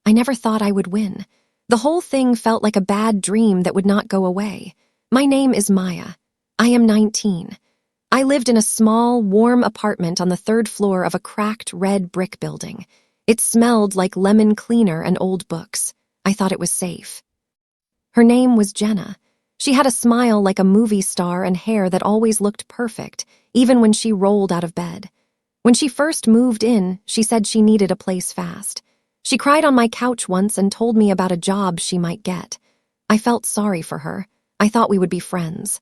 I never thought I would win. The whole thing felt like a bad dream that would not go away. My name is Maya. I am 19. I lived in a small, warm apartment on the third floor of a cracked red brick building. It smelled like lemon cleaner and old books. I thought it was safe. Her name was Jenna. She had a smile like a movie star and hair that always looked perfect, even when she rolled out of bed. When she first moved in, she said she needed a place fast. She cried on my couch once and told me about a job she might get. I felt sorry for her. I thought we would be friends.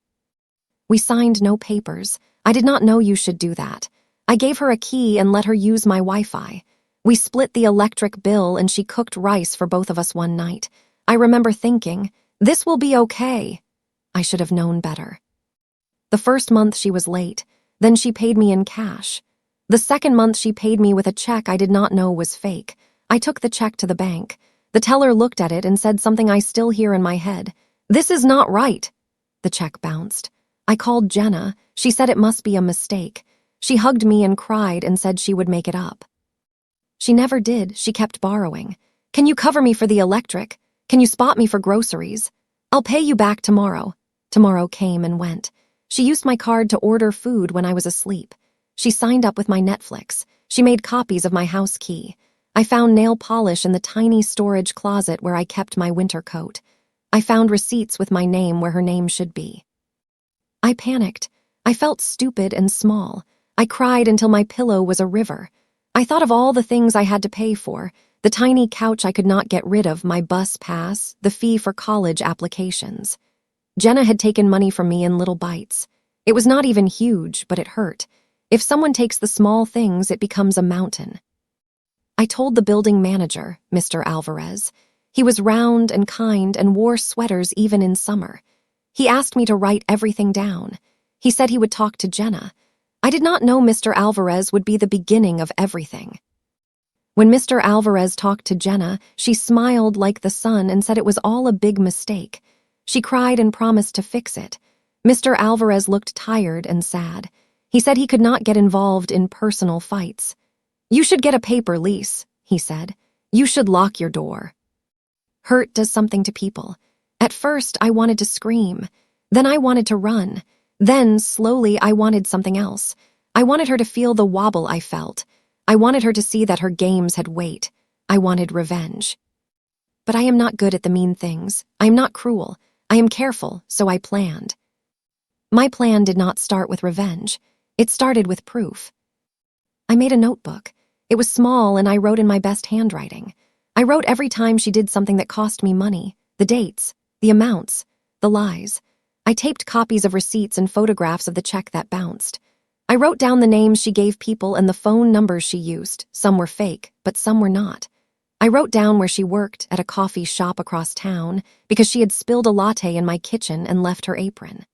We signed no papers. I did not know you should do that. I gave her a key and let her use my Wi-Fi. We split the electric bill and she cooked rice for both of us one night. I remember thinking, this will be okay. I should have known better. The first month she was late. Then she paid me in cash. The second month she paid me with a check I did not know was fake. I took the check to the bank. The teller looked at it and said something I still hear in my head. This is not right. The check bounced. I called Jenna. She said it must be a mistake. She hugged me and cried and said she would make it up. She never did. She kept borrowing. Can you cover me for the electric? Can you spot me for groceries? I'll pay you back tomorrow. Tomorrow came and went. She used my card to order food when I was asleep. She signed up with my Netflix. She made copies of my house key. I found nail polish in the tiny storage closet where I kept my winter coat. I found receipts with my name where her name should be. I panicked. I felt stupid and small. I cried until my pillow was a river. I thought of all the things I had to pay for, the tiny couch I could not get rid of, my bus pass, the fee for college applications. Jenna had taken money from me in little bites. It was not even huge, but it hurt. If someone takes the small things, it becomes a mountain. I told the building manager, Mr. Alvarez. He was round and kind and wore sweaters even in summer. He asked me to write everything down. He said he would talk to Jenna. I did not know Mr. Alvarez would be the beginning of everything. When Mr. Alvarez talked to Jenna, she smiled like the sun and said it was all a big mistake. She cried and promised to fix it. Mr. Alvarez looked tired and sad. He said he could not get involved in personal fights. You should get a paper lease, he said. You should lock your door. Hurt does something to people. At first, I wanted to scream. Then I wanted to run. Then, slowly, I wanted something else. I wanted her to feel the wobble I felt. I wanted her to see that her games had weight. I wanted revenge. But I am not good at the mean things. I am not cruel. I am careful, so I planned. My plan did not start with revenge. It started with proof. I made a notebook. It was small and I wrote in my best handwriting. I wrote every time she did something that cost me money, the dates, the amounts, the lies. I taped copies of receipts and photographs of the check that bounced. I wrote down the names she gave people and the phone numbers she used. Some were fake, but some were not. I wrote down where she worked, at a coffee shop across town, because she had spilled a latte in my kitchen and left her apron.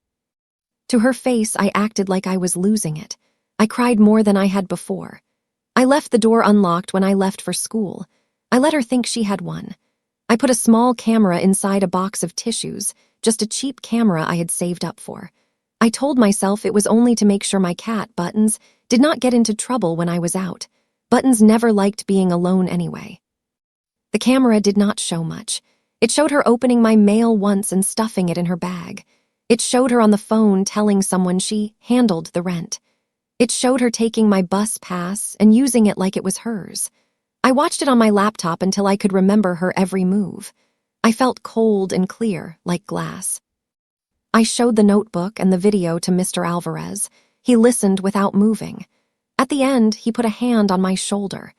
To her face, I acted like I was losing it. I cried more than I had before. I left the door unlocked when I left for school. I let her think she had one. I put a small camera inside a box of tissues, just a cheap camera I had saved up for. I told myself it was only to make sure my cat, Buttons, did not get into trouble when I was out. Buttons never liked being alone anyway. The camera did not show much. It showed her opening my mail once and stuffing it in her bag. It showed her on the phone telling someone she handled the rent. It showed her taking my bus pass and using it like it was hers. I watched it on my laptop until I could remember her every move. I felt cold and clear, like glass. I showed the notebook and the video to Mr. Alvarez. He listened without moving. At the end, he put a hand on my shoulder.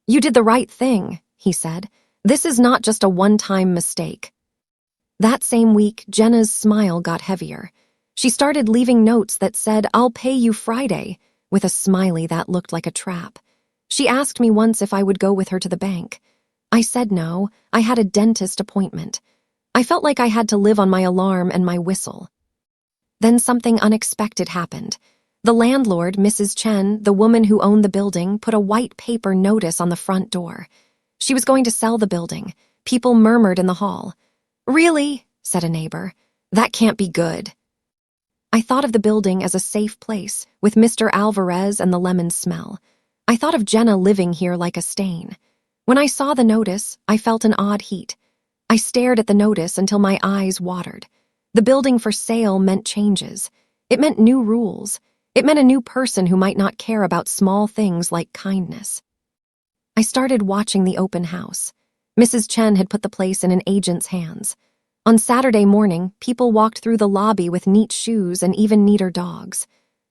You did the right thing, he said. This is not just a one-time mistake. That same week, Jenna's smile got heavier. She started leaving notes that said, I'll pay you Friday, with a smiley that looked like a trap. She asked me once if I would go with her to the bank. I said no. I had a dentist appointment. I felt like I had to live on my alarm and my whistle. Then something unexpected happened. The landlord, Mrs. Chen, the woman who owned the building, put a white paper notice on the front door. She was going to sell the building. People murmured in the hall. Really? Said a neighbor. That can't be good. I thought of the building as a safe place, with Mr. Alvarez and the lemon smell. I thought of Jenna living here like a stain. When I saw the notice, I felt an odd heat. I stared at the notice until my eyes watered. The building for sale meant changes. It meant new rules. It meant a new person who might not care about small things like kindness. I started watching the open house. Mrs. Chen had put the place in an agent's hands. On Saturday morning, people walked through the lobby with neat shoes and even neater dogs.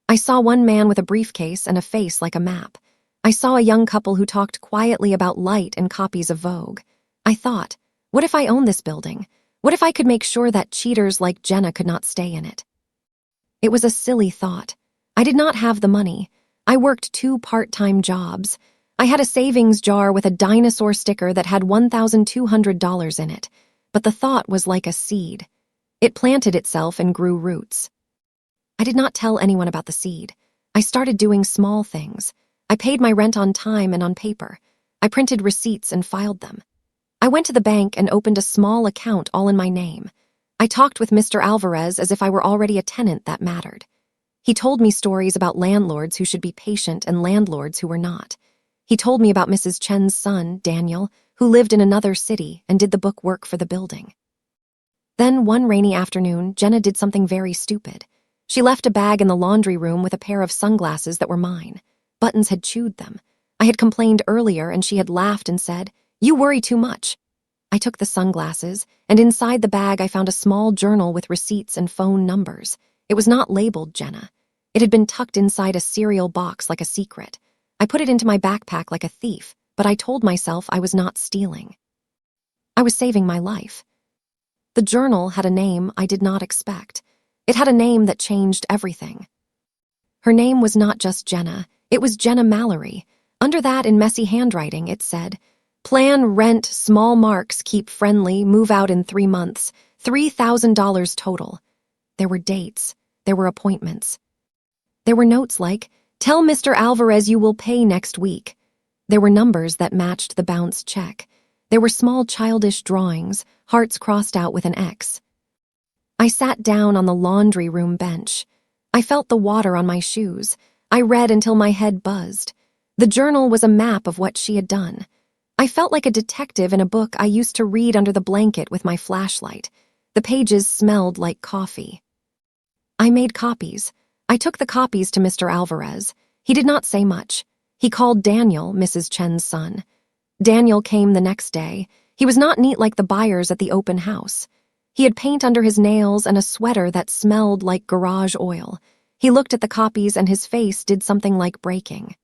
I saw one man with a briefcase and a face like a map. I saw a young couple who talked quietly about light and copies of Vogue. I thought, what if I owned this building? What if I could make sure that cheaters like Jenna could not stay in it? It was a silly thought. I did not have the money. I worked 2 part-time jobs. I had a savings jar with a dinosaur sticker that had $1,200 in it, but the thought was like a seed. It planted itself and grew roots. I did not tell anyone about the seed. I started doing small things. I paid my rent on time and on paper. I printed receipts and filed them. I went to the bank and opened a small account all in my name. I talked with Mr. Alvarez as if I were already a tenant that mattered. He told me stories about landlords who should be patient and landlords who were not. He told me about Mrs. Chen's son, Daniel, who lived in another city and did the book work for the building. Then, one rainy afternoon, Jenna did something very stupid. She left a bag in the laundry room with a pair of sunglasses that were mine. Buttons had chewed them. I had complained earlier and she had laughed and said, "You worry too much." I took the sunglasses, and inside the bag I found a small journal with receipts and phone numbers. It was not labeled Jenna. It had been tucked inside a cereal box like a secret. I put it into my backpack like a thief, but I told myself I was not stealing. I was saving my life. The journal had a name I did not expect. It had a name that changed everything. Her name was not just Jenna, it was Jenna Mallory. Under that, in messy handwriting, it said, "Plan, rent, small marks, keep friendly, move out in 3 months, $3,000 total." There were dates. There were appointments. There were notes like, "Tell Mr. Alvarez you will pay next week." There were numbers that matched the bounced check. There were small childish drawings, hearts crossed out with an X. I sat down on the laundry room bench. I felt the water on my shoes. I read until my head buzzed. The journal was a map of what she had done. I felt like a detective in a book I used to read under the blanket with my flashlight. The pages smelled like coffee. I made copies. I took the copies to Mr. Alvarez. He did not say much. He called Daniel, Mrs. Chen's son. Daniel came the next day. He was not neat like the buyers at the open house. He had paint under his nails and a sweater that smelled like garage oil. He looked at the copies and his face did something like breaking.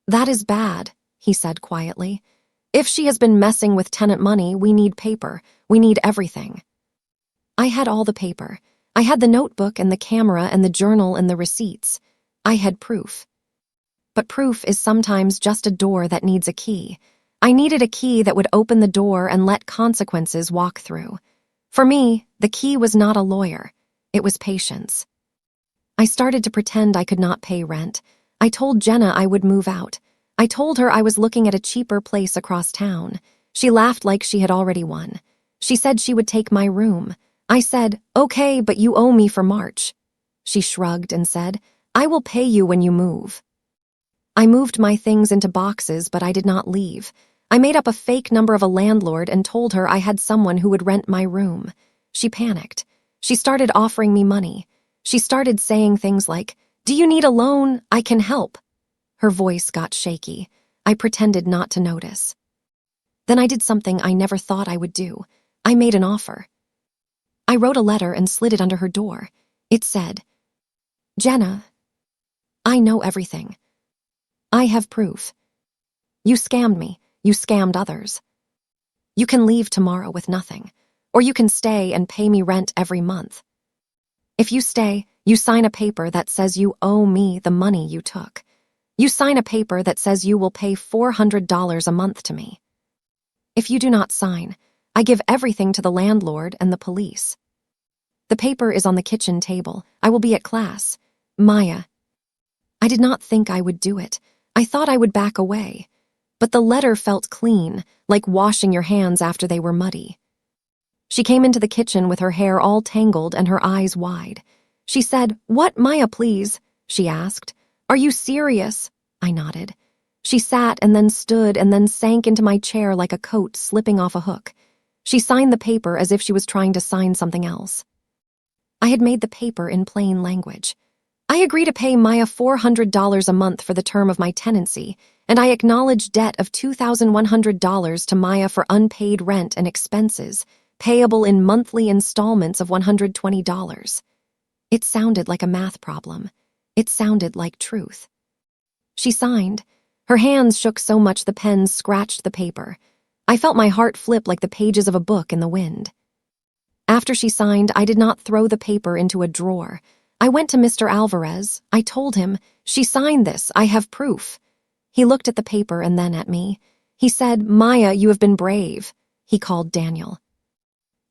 "That is bad," he said quietly. "If she has been messing with tenant money, we need paper. We need everything." I had all the paper. I had the notebook and the camera and the journal and the receipts. I had proof. But proof is sometimes just a door that needs a key. I needed a key that would open the door and let consequences walk through. For me, the key was not a lawyer. It was patience. I started to pretend I could not pay rent. I told Jenna I would move out. I told her I was looking at a cheaper place across town. She laughed like she had already won. She said she would take my room. I said, "Okay, but you owe me for March." She shrugged and said, "I will pay you when you move." I moved my things into boxes, but I did not leave. I made up a fake number of a landlord and told her I had someone who would rent my room. She panicked. She started offering me money. She started saying things like, "Do you need a loan? I can help." Her voice got shaky. I pretended not to notice. Then I did something I never thought I would do. I made an offer. I wrote a letter and slid it under her door. It said, "Jenna, I know everything. I have proof. You scammed me. You scammed others. You can leave tomorrow with nothing, or you can stay and pay me rent every month. If you stay, you sign a paper that says you owe me the money you took. You sign a paper that says you will pay $400 a month to me. If you do not sign, I give everything to the landlord and the police. The paper is on the kitchen table. I will be at class. Maya." I did not think I would do it. I thought I would back away. But the letter felt clean, like washing your hands after they were muddy. She came into the kitchen with her hair all tangled and her eyes wide. She said, "What, Maya, please?" she asked. "Are you serious?" I nodded. She sat and then stood and then sank into my chair like a coat slipping off a hook. She signed the paper as if she was trying to sign something else. I had made the paper in plain language. I agree to pay Maya $400 a month for the term of my tenancy, and I acknowledge debt of $2,100 to Maya for unpaid rent and expenses, payable in monthly installments of $120. It sounded like a math problem. It sounded like truth. She signed. Her hands shook so much the pen scratched the paper. I felt my heart flip like the pages of a book in the wind. After she signed, I did not throw the paper into a drawer. I went to Mr. Alvarez. I told him, "She signed this. I have proof." He looked at the paper and then at me. He said, "Maya, you have been brave." He called Daniel.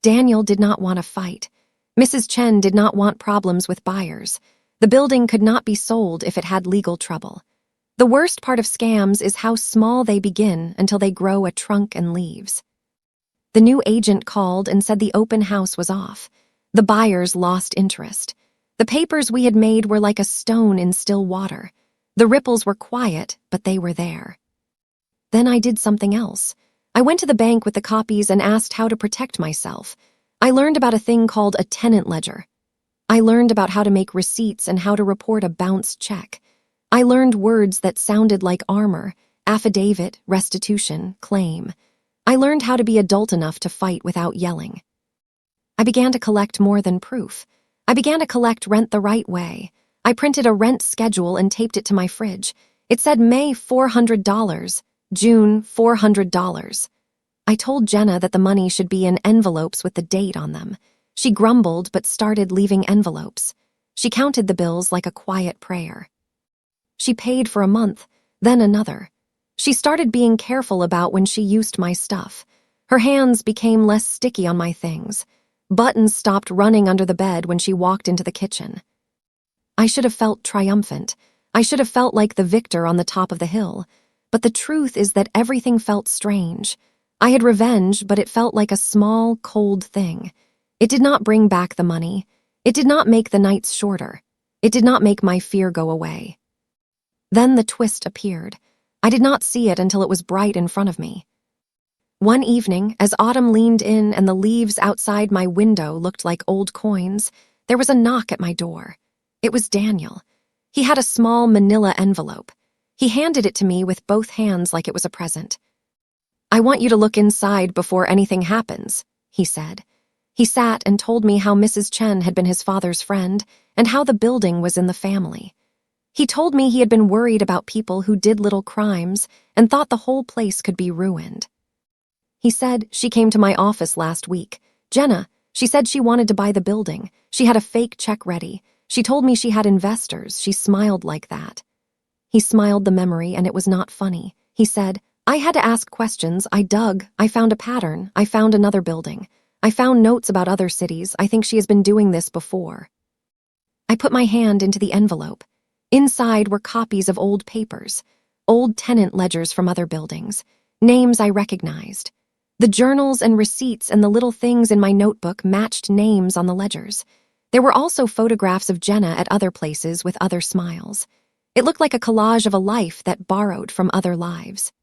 Daniel did not want a fight. Mrs. Chen did not want problems with buyers. The building could not be sold if it had legal trouble. The worst part of scams is how small they begin until they grow a trunk and leaves. The new agent called and said the open house was off. The buyers lost interest. The papers we had made were like a stone in still water. The ripples were quiet, but they were there. Then I did something else. I went to the bank with the copies and asked how to protect myself. I learned about a thing called a tenant ledger. I learned about how to make receipts and how to report a bounced check. I learned words that sounded like armor, affidavit, restitution, claim. I learned how to be adult enough to fight without yelling. I began to collect more than proof. I began to collect rent the right way. I printed a rent schedule and taped it to my fridge. It said May $400, June $400. I told Jenna that the money should be in envelopes with the date on them. She grumbled but started leaving envelopes. She counted the bills like a quiet prayer. She paid for a month, then another. She started being careful about when she used my stuff. Her hands became less sticky on my things. Buttons stopped running under the bed when she walked into the kitchen. I should have felt triumphant. I should have felt like the victor on the top of the hill. But the truth is that everything felt strange. I had revenge, but it felt like a small, cold thing. It did not bring back the money. It did not make the nights shorter. It did not make my fear go away. Then the twist appeared. I did not see it until it was bright in front of me. One evening, as autumn leaned in and the leaves outside my window looked like old coins, there was a knock at my door. It was Daniel. He had a small manila envelope. He handed it to me with both hands like it was a present. "I want you to look inside before anything happens," he said. He sat and told me how Mrs. Chen had been his father's friend and how the building was in the family. He told me he had been worried about people who did little crimes and thought the whole place could be ruined. He said, "She came to my office last week. Jenna, she said she wanted to buy the building. She had a fake check ready. She told me she had investors. She smiled like that." He smiled the memory and it was not funny. He said, "I had to ask questions. I dug. I found a pattern. I found another building. I found notes about other cities. I think she has been doing this before." I put my hand into the envelope. Inside were copies of old papers, old tenant ledgers from other buildings, names I recognized. The journals and receipts and the little things in my notebook matched names on the ledgers. There were also photographs of Jenna at other places with other smiles. It looked like a collage of a life that borrowed from other lives.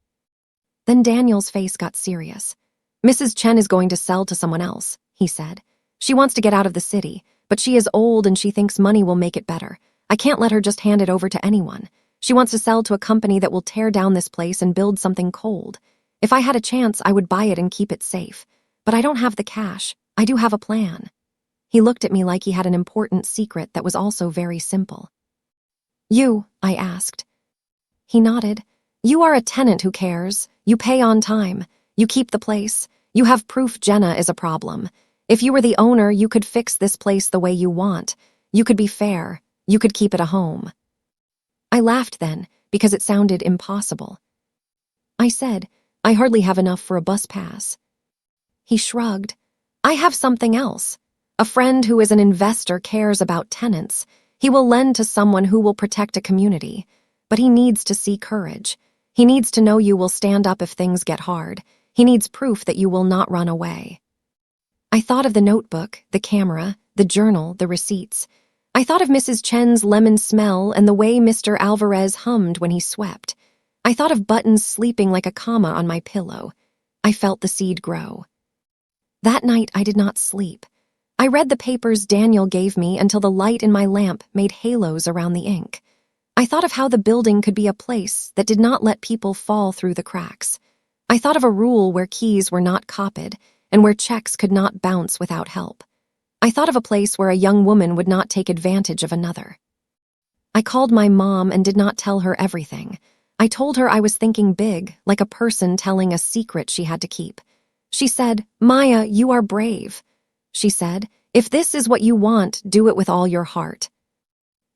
Then Daniel's face got serious. "Mrs. Chen is going to sell to someone else," he said. "She wants to get out of the city, but she is old and she thinks money will make it better. I can't let her just hand it over to anyone. She wants to sell to a company that will tear down this place and build something cold. If I had a chance, I would buy it and keep it safe. But I don't have the cash. I do have a plan." He looked at me like he had an important secret that was also very simple. "You?" I asked. He nodded. "You are a tenant who cares. You pay on time. You keep the place. You have proof Jenna is a problem. If you were the owner, you could fix this place the way you want. You could be fair. You could keep it a home." I laughed then, because it sounded impossible. I said, "I hardly have enough for a bus pass." He shrugged. "I have something else. A friend who is an investor cares about tenants. He will lend to someone who will protect a community. But he needs to see courage. He needs to know you will stand up if things get hard. He needs proof that you will not run away." I thought of the notebook, the camera, the journal, the receipts. I thought of Mrs. Chen's lemon smell and the way Mr. Alvarez hummed when he swept. I thought of buttons sleeping like a comma on my pillow. I felt the seed grow. That night, I did not sleep. I read the papers Daniel gave me until the light in my lamp made halos around the ink. I thought of how the building could be a place that did not let people fall through the cracks. I thought of a rule where keys were not copied and where checks could not bounce without help. I thought of a place where a young woman would not take advantage of another. I called my mom and did not tell her everything. I told her I was thinking big, like a person telling a secret she had to keep. She said, "Maya, you are brave." She said, "If this is what you want, do it with all your heart."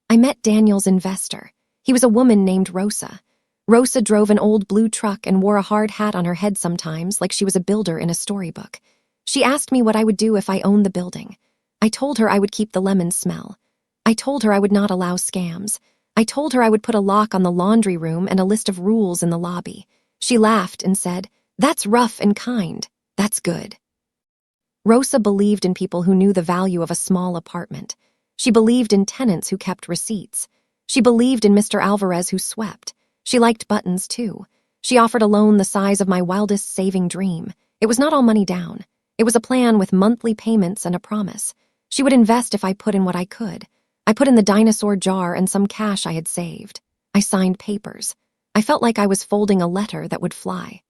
I met Daniel's investor. He was a woman named Rosa. Rosa drove an old blue truck and wore a hard hat on her head sometimes, like she was a builder in a storybook. She asked me what I would do if I owned the building. I told her I would keep the lemon smell. I told her I would not allow scams. I told her I would put a lock on the laundry room and a list of rules in the lobby. She laughed and said, "That's rough and kind. That's good." Rosa believed in people who knew the value of a small apartment. She believed in tenants who kept receipts. She believed in Mr. Alvarez who swept. She liked buttons, too. She offered a loan the size of my wildest saving dream. It was not all money down. It was a plan with monthly payments and a promise. She would invest if I put in what I could. I put in the dinosaur jar and some cash I had saved. I signed papers. I felt like I was folding a letter that would fly.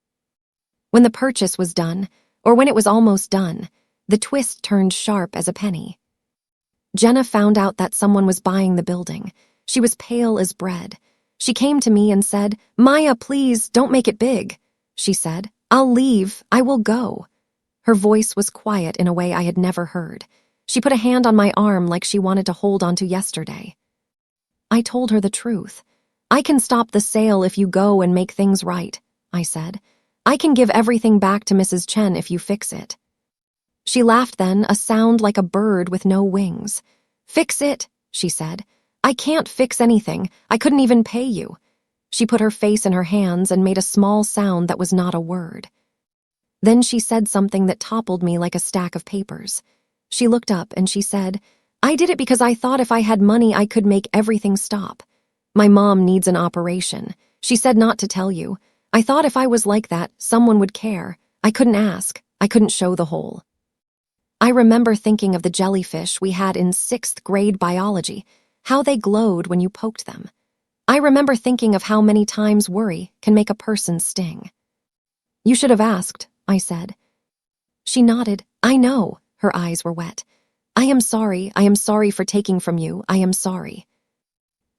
When the purchase was done, or when it was almost done, the twist turned sharp as a penny. Jenna found out that someone was buying the building. She was pale as bread. She came to me and said, "Maya, please, don't make it big." She said, "I'll leave. I will go." Her voice was quiet in a way I had never heard. She put a hand on my arm like she wanted to hold on to yesterday. I told her the truth. "I can stop the sale if you go and make things right," I said. "I can give everything back to Mrs. Chen if you fix it." She laughed then, a sound like a bird with no wings. "Fix it," she said. "I can't fix anything. I couldn't even pay you." She put her face in her hands and made a small sound that was not a word. Then she said something that toppled me like a stack of papers. She looked up and she said, "I did it because I thought if I had money I could make everything stop. My mom needs an operation. She said not to tell you. I thought if I was like that, someone would care. I couldn't ask. I couldn't show the hole." I remember thinking of the jellyfish we had in 6th grade biology, how they glowed when you poked them. I remember thinking of how many times worry can make a person sting. "You should have asked," I said. She nodded. "I know." Her eyes were wet. I am sorry for taking from you, I am sorry."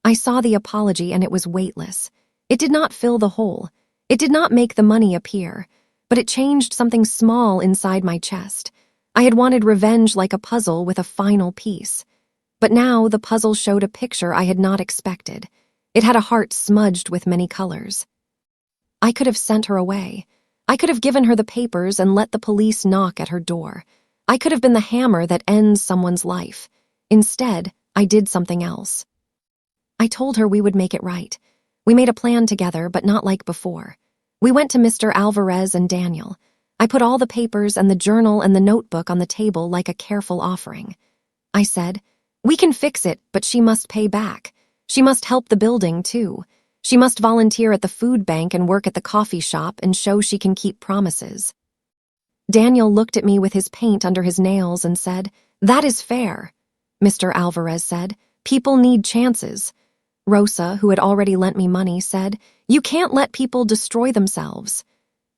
I saw the apology and it was weightless. It did not fill the hole. It did not make the money appear, but it changed something small inside my chest. I had wanted revenge like a puzzle with a final piece. But now the puzzle showed a picture I had not expected. It had a heart smudged with many colors. I could have sent her away. I could have given her the papers and let the police knock at her door. I could have been the hammer that ends someone's life. Instead, I did something else. I told her we would make it right. We made a plan together, but not like before. We went to Mr. Alvarez and Daniel. I put all the papers and the journal and the notebook on the table like a careful offering. I said, "We can fix it, but she must pay back. She must help the building, too. She must volunteer at the food bank and work at the coffee shop and show she can keep promises." Daniel looked at me with his paint under his nails and said, "That is fair." Mr. Alvarez said, "People need chances." Rosa, who had already lent me money, said, "You can't let people destroy themselves."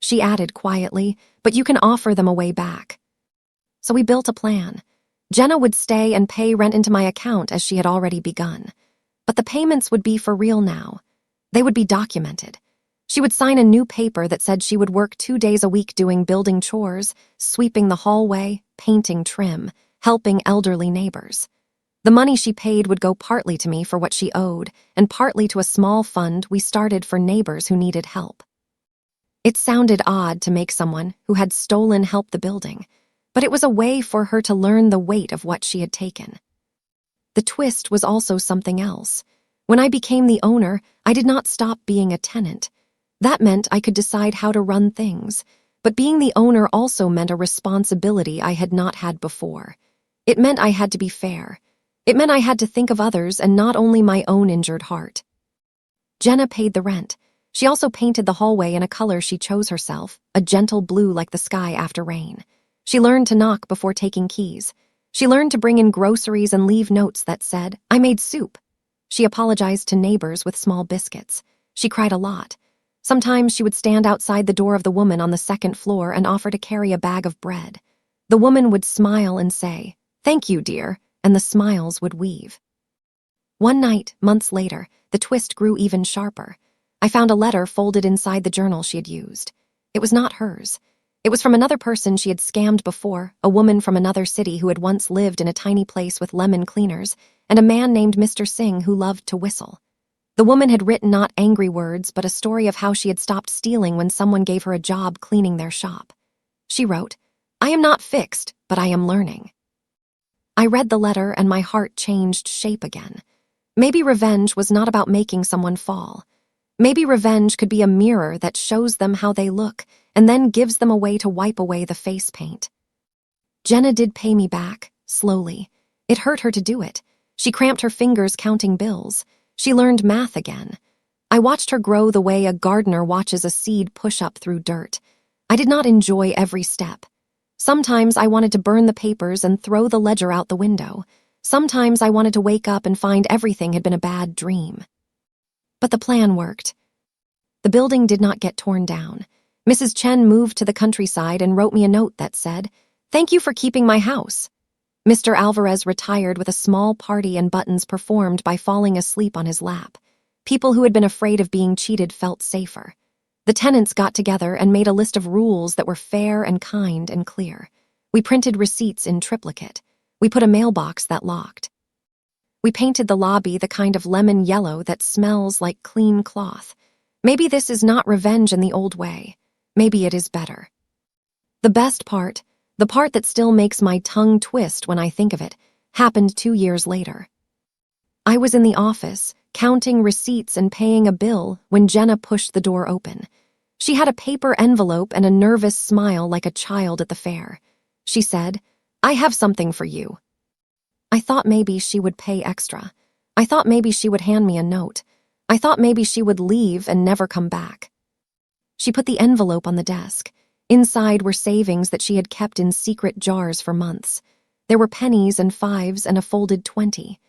She added quietly, "But you can offer them a way back." So we built a plan. Jenna would stay and pay rent into my account as she had already begun. But the payments would be for real now. They would be documented. She would sign a new paper that said she would work 2 days a week doing building chores, sweeping the hallway, painting trim, helping elderly neighbors. The money she paid would go partly to me for what she owed and partly to a small fund we started for neighbors who needed help. It sounded odd to make someone who had stolen help the building, but it was a way for her to learn the weight of what she had taken. The twist was also something else. When I became the owner, I did not stop being a tenant. That meant I could decide how to run things, but being the owner also meant a responsibility I had not had before. It meant I had to be fair. It meant I had to think of others and not only my own injured heart. Jenna paid the rent. She also painted the hallway in a color she chose herself, a gentle blue like the sky after rain. She learned to knock before taking keys. She learned to bring in groceries and leave notes that said, "I made soup." She apologized to neighbors with small biscuits. She cried a lot. Sometimes she would stand outside the door of the woman on the second floor and offer to carry a bag of bread. The woman would smile and say, "Thank you, dear," and the smiles would weave. One night, months later, the twist grew even sharper. I found a letter folded inside the journal she had used. It was not hers. It was from another person she had scammed before, a woman from another city who had once lived in a tiny place with lemon cleaners, and a man named Mr. Singh who loved to whistle. The woman had written not angry words, but a story of how she had stopped stealing when someone gave her a job cleaning their shop. She wrote, "I am not fixed, but I am learning." I read the letter and my heart changed shape again. Maybe revenge was not about making someone fall. Maybe revenge could be a mirror that shows them how they look and then gives them a way to wipe away the face paint. Jenna did pay me back, slowly. It hurt her to do it. She cramped her fingers counting bills. She learned math again. I watched her grow the way a gardener watches a seed push up through dirt. I did not enjoy every step. Sometimes I wanted to burn the papers and throw the ledger out the window. Sometimes I wanted to wake up and find everything had been a bad dream. But the plan worked. The building did not get torn down. Mrs. Chen moved to the countryside and wrote me a note that said, "Thank you for keeping my house." Mr. Alvarez retired with a small party and buttons performed by falling asleep on his lap. People who had been afraid of being cheated felt safer. The tenants got together and made a list of rules that were fair and kind and clear. We printed receipts in triplicate. We put a mailbox that locked. We painted the lobby the kind of lemon yellow that smells like clean cloth. Maybe this is not revenge in the old way. Maybe it is better. The best part, the part that still makes my tongue twist when I think of it, happened 2 years later. I was in the office, counting receipts and paying a bill when Jenna pushed the door open. She had a paper envelope and a nervous smile like a child at the fair. She said, "I have something for you." I thought maybe she would pay extra. I thought maybe she would hand me a note. I thought maybe she would leave and never come back. She put the envelope on the desk. Inside were savings that she had kept in secret jars for months. There were pennies and fives and a folded 20.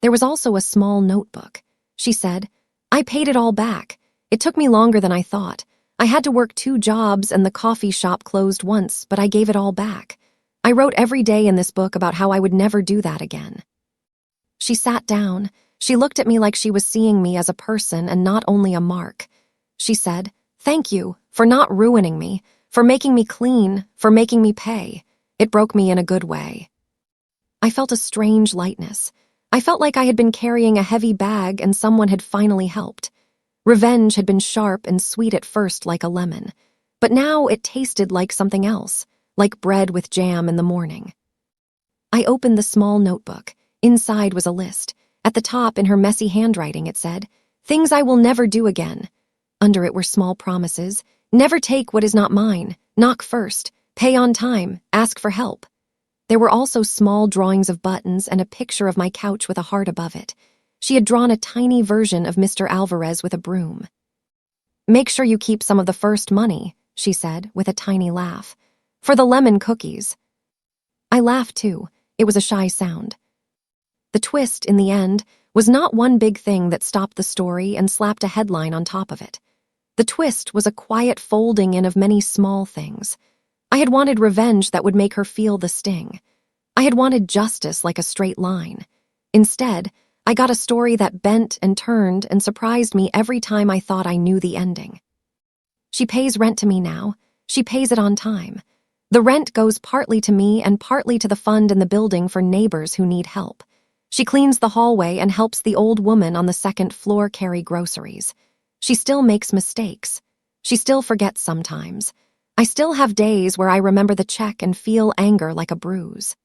There was also a small notebook. She said, "I paid it all back. It took me longer than I thought. I had to work 2 jobs and the coffee shop closed once, but I gave it all back. I wrote every day in this book about how I would never do that again." She sat down. She looked at me like she was seeing me as a person and not only a mark. She said, "Thank you for not ruining me, for making me clean, for making me pay. It broke me in a good way." I felt a strange lightness. I felt like I had been carrying a heavy bag and someone had finally helped. Revenge had been sharp and sweet at first like a lemon, but now it tasted like something else, like bread with jam in the morning. I opened the small notebook. Inside was a list. At the top, in her messy handwriting, it said, "Things I will never do again." Under it were small promises. Never take what is not mine. Knock first. Pay on time. Ask for help. There were also small drawings of buttons and a picture of my couch with a heart above it. She had drawn a tiny version of Mr. Alvarez with a broom. "Make sure you keep some of the first money," she said, with a tiny laugh. "For the lemon cookies." I laughed too. It was a shy sound. The twist, in the end, was not one big thing that stopped the story and slapped a headline on top of it. The twist was a quiet folding in of many small things. I had wanted revenge that would make her feel the sting. I had wanted justice like a straight line. Instead, I got a story that bent and turned and surprised me every time I thought I knew the ending. She pays rent to me now. She pays it on time. The rent goes partly to me and partly to the fund in the building for neighbors who need help. She cleans the hallway and helps the old woman on the second floor carry groceries. She still makes mistakes. She still forgets sometimes. I still have days where I remember the check and feel anger like a bruise.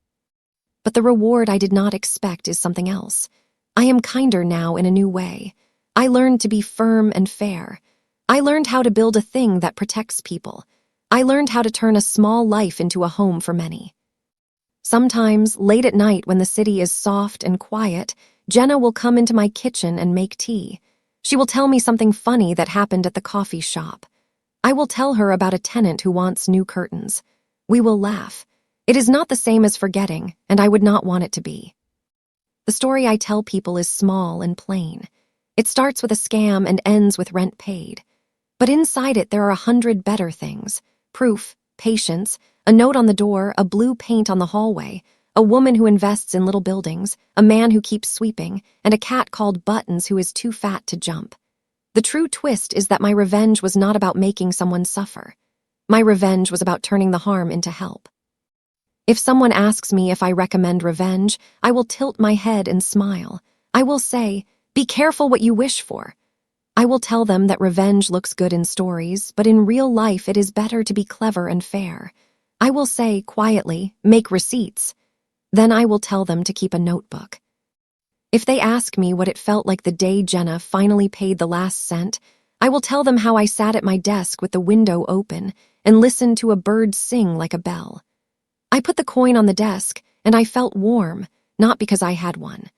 But the reward I did not expect is something else. I am kinder now in a new way. I learned to be firm and fair. I learned how to build a thing that protects people. I learned how to turn a small life into a home for many. Sometimes, late at night when the city is soft and quiet, Jenna will come into my kitchen and make tea. She will tell me something funny that happened at the coffee shop. I will tell her about a tenant who wants new curtains. We will laugh. It is not the same as forgetting, and I would not want it to be. The story I tell people is small and plain. It starts with a scam and ends with rent paid. But inside it there are 100 better things. Proof, patience, a note on the door, a blue paint on the hallway, a woman who invests in little buildings, a man who keeps sweeping, and a cat called Buttons who is too fat to jump. The true twist is that my revenge was not about making someone suffer. My revenge was about turning the harm into help. If someone asks me if I recommend revenge, I will tilt my head and smile. I will say, be careful what you wish for. I will tell them that revenge looks good in stories, but in real life it is better to be clever and fair. I will say, quietly, make receipts. Then I will tell them to keep a notebook. If they ask me what it felt like the day Jenna finally paid the last cent, I will tell them how I sat at my desk with the window open and listened to a bird sing like a bell. I put the coin on the desk, and I felt warm, not because I had one.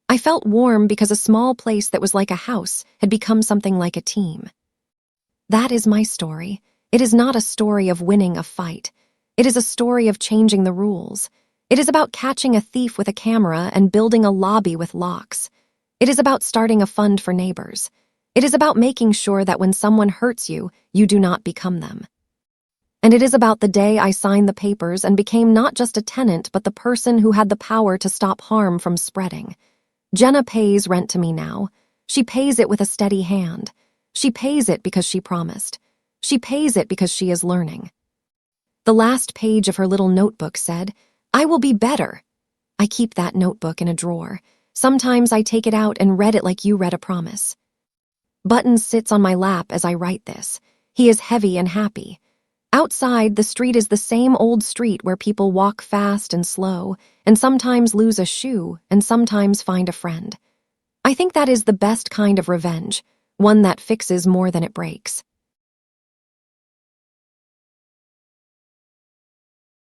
I felt warm because a small place that was like a house had become something like a team. That is my story. It is not a story of winning a fight. It is a story of changing the rules. It is about catching a thief with a camera and building a lobby with locks. It is about starting a fund for neighbors. It is about making sure that when someone hurts you, you do not become them. And it is about the day I signed the papers and became not just a tenant, but the person who had the power to stop harm from spreading. Jenna pays rent to me now. She pays it with a steady hand. She pays it because she promised. She pays it because she is learning. The last page of her little notebook said, I will be better. I keep that notebook in a drawer. Sometimes I take it out and read it like you read a promise. Buttons sits on my lap as I write this. He is heavy and happy. Outside, the street is the same old street where people walk fast and slow, and sometimes lose a shoe, and sometimes find a friend. I think that is the best kind of revenge, one that fixes more than it breaks.